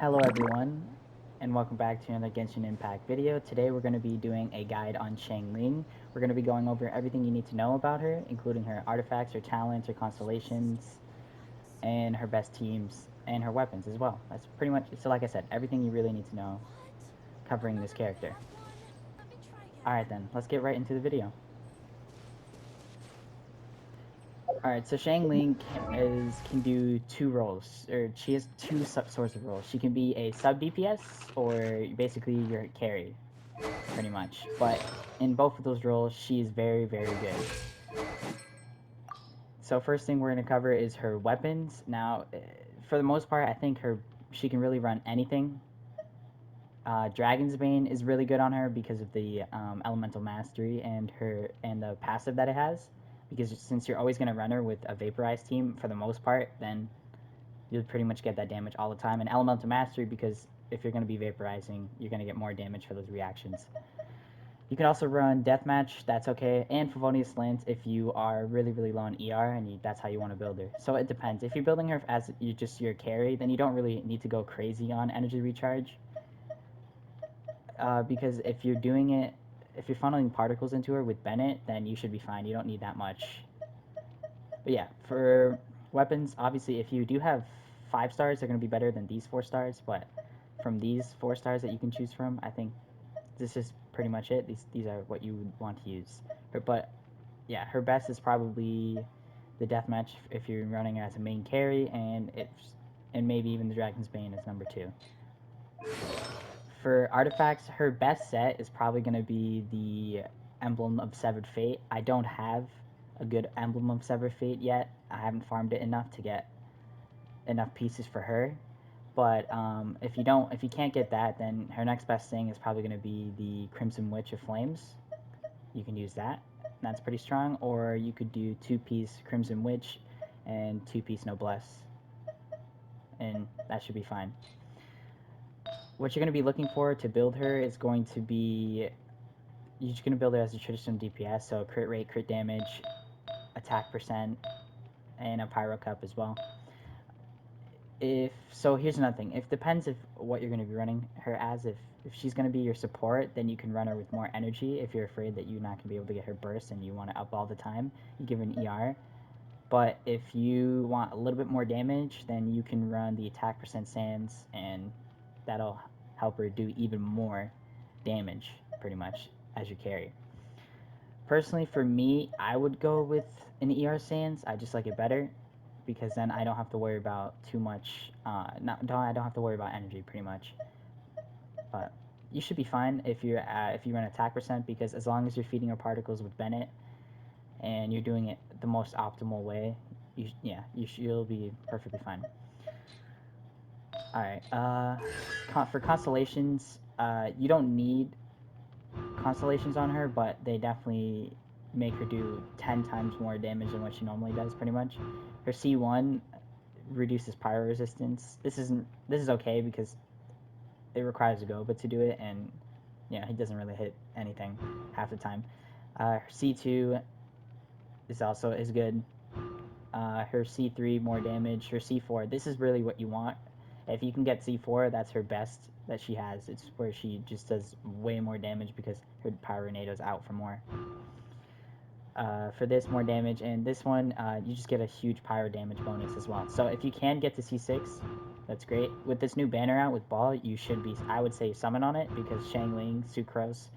Hello everyone, and welcome back to another Genshin Impact video. Today we're going to be doing a guide on Xiangling. We're going to be going over everything you need to know about her, including her artifacts, her talents, her constellations, and her best teams, and her weapons as well. That's pretty much, so like I said, everything you really need to know covering this character. Alright then, let's get right into the video. Alright, so Xiangling can do two roles, or she has two sorts of roles. She can be a sub DPS, or basically your carry, pretty much. But in both of those roles, she is very, very good. So first thing we're going to cover is her weapons. Now, for the most part, I think she can really run anything. Dragon's Bane is really good on her because of the elemental mastery and the passive that it has. Because since you're always going to run her with a vaporized team for the most part, then you'll pretty much get that damage all the time. And elemental mastery, because if you're going to be vaporizing, you're going to get more damage for those reactions. You can also run Deathmatch, that's okay, and Favonius Lance if you are really, really low on ER and that's how you want to build her. So it depends. If you're building her as just your carry, then you don't really need to go crazy on energy recharge. Because if you're funneling particles into her with Bennett, then you should be fine. You don't need that much. But yeah, for weapons, obviously if you do have 5 stars, they're going to be better than these 4 stars, but from these 4 stars that you can choose from, I think this is pretty much it. These are what you would want to use. But yeah, her best is probably the deathmatch if you're running as a main carry, and maybe even the Dragon's Bane is number 2. For artifacts, her best set is probably going to be the Emblem of Severed Fate. I don't have a good Emblem of Severed Fate yet. I haven't farmed it enough to get enough pieces for her. But if you can't get that, then her next best thing is probably going to be the Crimson Witch of Flames. You can use that. That's pretty strong. Or you could do 2-piece Crimson Witch and 2-piece Noblesse, and that should be fine. What you're going to be looking for to build her is going to be, you're just going to build her as a traditional DPS, so crit rate, crit damage, attack percent, and a Pyro Cup as well. Here's another thing. It depends if what you're going to be running her as. If she's going to be your support, then you can run her with more energy. If you're afraid that you're not going to be able to get her burst and you want to up all the time, you give her an ER. But if you want a little bit more damage, then you can run the attack percent sands, and that'll help her do even more damage, pretty much, as your carry. Personally, for me, I would go with an ER sands. I just like it better, because then I don't have to worry about too much. I don't have to worry about energy, pretty much. But you should be fine if you run attack percent, because as long as you're feeding her particles with Bennett and you're doing it the most optimal way, you'll be perfectly fine. All right. For constellations, you don't need constellations on her, but they definitely make her do 10 times more damage than what she normally does, pretty much. Her C1 reduces pyro resistance. This is okay because it requires a Goba to do it, and yeah, he doesn't really hit anything half the time. Her C2 is good. Her C3 more damage. Her C4, this is really what you want. If you can get C4, that's her best that she has. It's where she just does way more damage because her Pyro Tornado's out for more. For this, more damage, and this one, you just get a huge pyro damage bonus as well. So if you can get to C6, that's great. With this new banner out with Ball, you should be, I would say, summon on it, because Xiangling, Sucrose,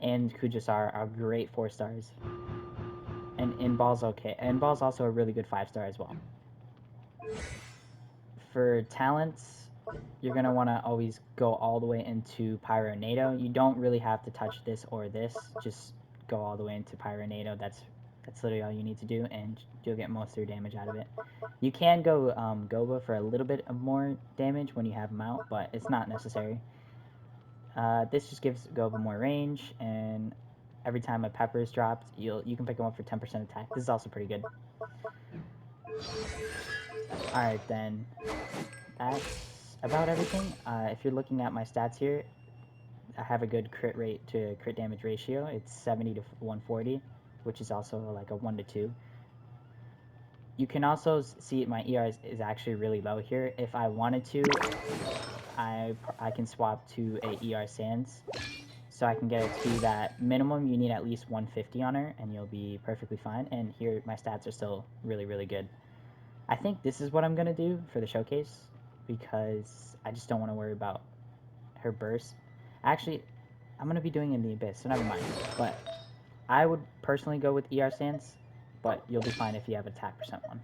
and Kujasar are great 4 stars. And Ball's okay. And Ball's also a really good 5-star as well. For talents, you're going to want to always go all the way into Pyro Tornado. You don't really have to touch this or this. Just go all the way into Pyro Tornado. That's literally all you need to do, and you'll get most of your damage out of it. You can go Goba for a little bit of more damage when you have him out, but it's not necessary. This just gives Goba more range, and every time a pepper is dropped, you can pick him up for 10% attack. This is also pretty good. Alright then, that's about everything. If you're looking at my stats here, I have a good crit rate to crit damage ratio. It's 70 to 140, which is also like a 1 to 2. You can also see my ER is actually really low here. If I wanted to, I can swap to a ER Sans, so I can get her to that minimum. You need at least 150 on her, and you'll be perfectly fine. And here, my stats are still really, really good. I think this is what I'm gonna do for the showcase because I just don't want to worry about her burst. Actually, I'm gonna be doing it in the Abyss, so never mind. But I would personally go with ER Sans, but you'll be fine if you have attack percent one.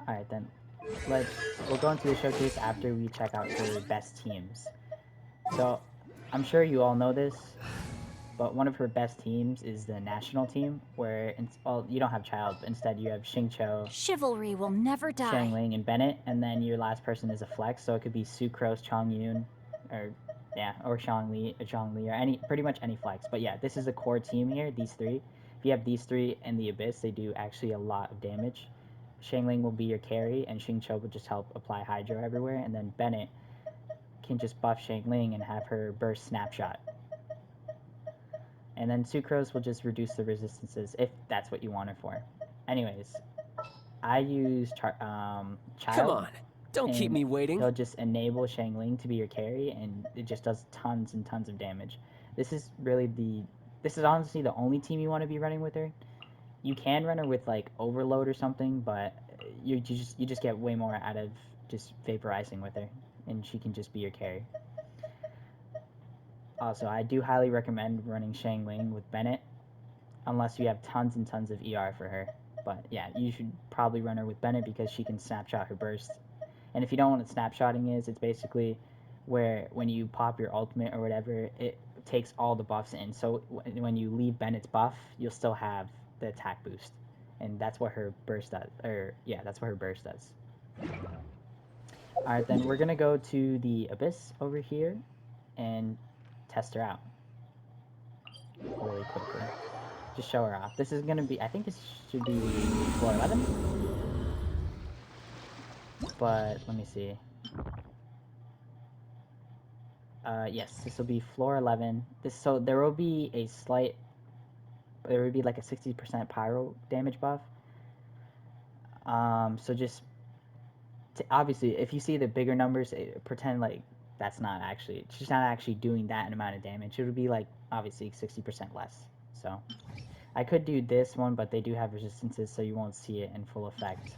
Alright then, we'll go into the showcase after we check out her best teams. So, I'm sure you all know this, but one of her best teams is the national team, where, well, you don't have Child, but instead you have Xingqiu, Chivalry will never die. Xiangling, and Bennett, and then your last person is a flex, so it could be Sucrose, Chongyun, or Zhongli, or pretty much any flex. But yeah, this is a core team here, these three. If you have these three in the Abyss, they do actually a lot of damage. Xiangling will be your carry, and Xingqiu will just help apply Hydro everywhere, and then Bennett can just buff Xiangling and have her burst Snapshot. And then Sucrose will just reduce the resistances if that's what you want it for. Anyways, I use Child. Come on, don't keep me waiting. He'll just enable Xiangling to be your carry, and it just does tons and tons of damage. This is honestly the only team you want to be running with her. You can run her with like Overload or something, but you just get way more out of just vaporizing with her, and she can just be your carry. Also, I do highly recommend running Xiangling with Bennett, unless you have tons and tons of ER for her. But yeah, you should probably run her with Bennett because she can snapshot her burst. And if you don't know what snapshotting is, it's basically where when you pop your ultimate or whatever, it takes all the buffs in. So when you leave Bennett's buff, you'll still have the attack boost. And that's what her burst does. That's what her burst does. Alright, then we're going to go to the Abyss over here and test her out really quickly. Just show her off. This is going to be, I think this should be floor 11. But let me see. Yes, this will be floor 11. So there will be like a 60% pyro damage buff. So just obviously, if you see the bigger numbers, pretend like she's not actually doing that amount of damage. It would be like obviously 60% less. So I could do this one, but they do have resistances, so you won't see it in full effect.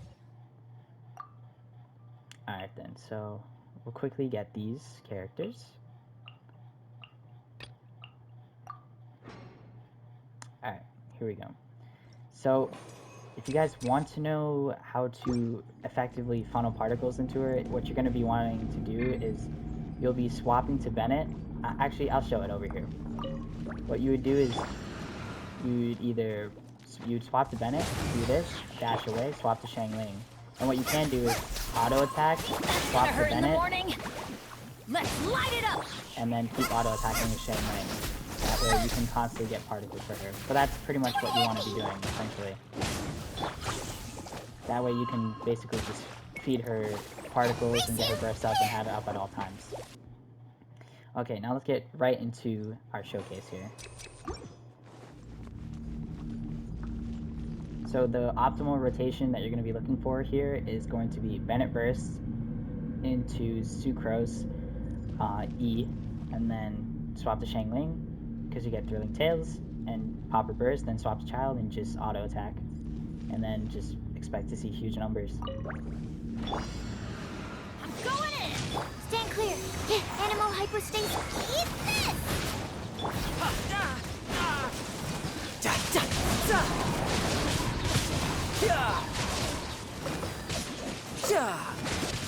Alright then, so we'll quickly get these characters. Alright, here we go. So, if you guys want to know how to effectively funnel particles into her, what you're going to be wanting to do is you'll be swapping to Bennett. Actually, I'll show it over here. What you would do is you'd swap to Bennett, do this, dash away, swap to Xiangling. And what you can do is auto attack, swap to Bennett, let's light it up, and then keep auto attacking with Xiangling. That way you can constantly get particles for her. So that's pretty much what you want to be doing, essentially. That way you can basically just feed her particles and get her burst up and have it up at all times. Okay, now let's get right into our showcase here. So the optimal rotation that you're going to be looking for here is going to be Bennett Burst into Sucrose E, and then swap to Xiangling because you get Thrilling Tails, and pop her Burst, then swap to Child and just auto attack, and then just expect to see huge numbers. I'm going in! Stand clear! Animal hypostasis! Eat this!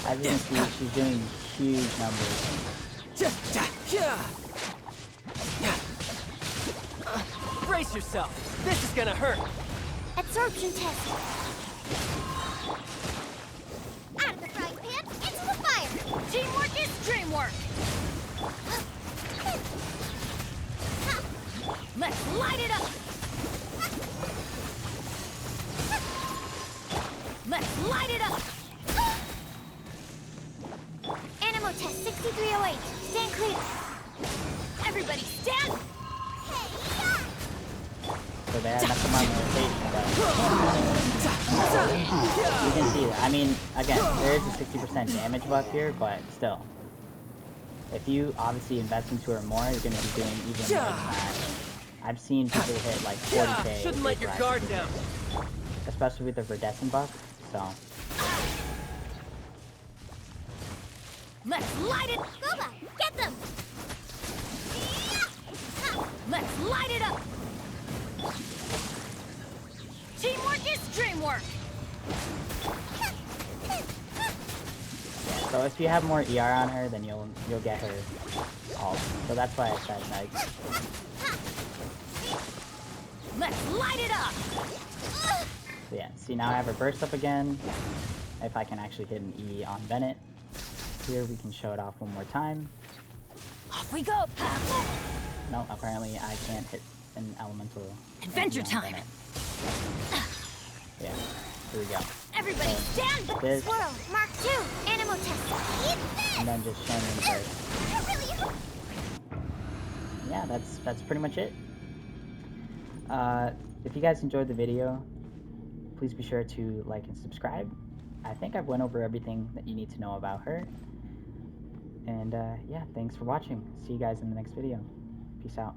As you can see, she's doing huge numbers. Brace yourself. This is gonna hurt. Absorption test. Out of the frying pan, into the fire. Teamwork is dreamwork. Let's light it up. Let's light it up. Animal test 6308. Stand clear. Everybody stand. Hey, So there, I messed up my rotation, but you can see that. I mean, again, there is a 60% damage buff here, but still. If you obviously invest into her more, you're going to be doing even more than that. I've seen people hit like 40k. Shouldn't let your guard down. Especially with the Verdescent buff, so. Let's light it! Goba, get them! Let's light it up! Teamwork is dreamwork! So if you have more ER on her, then you'll get her ult. So that's why I said like. Let's light it up! So yeah, see now I have her burst up again. If I can actually hit an E on Bennett. Here we can show it off one more time. Off we go! No, apparently I can't hit an elemental. Adventure time! Bennett. Yeah, here we go. Everybody stand! This. Swirl, Mark 2, animal test. Eat this! And then just Xiangling first. Yeah, that's pretty much it. If you guys enjoyed the video, please be sure to like and subscribe. I think I've went over everything that you need to know about her. And yeah, thanks for watching. See you guys in the next video. Peace out.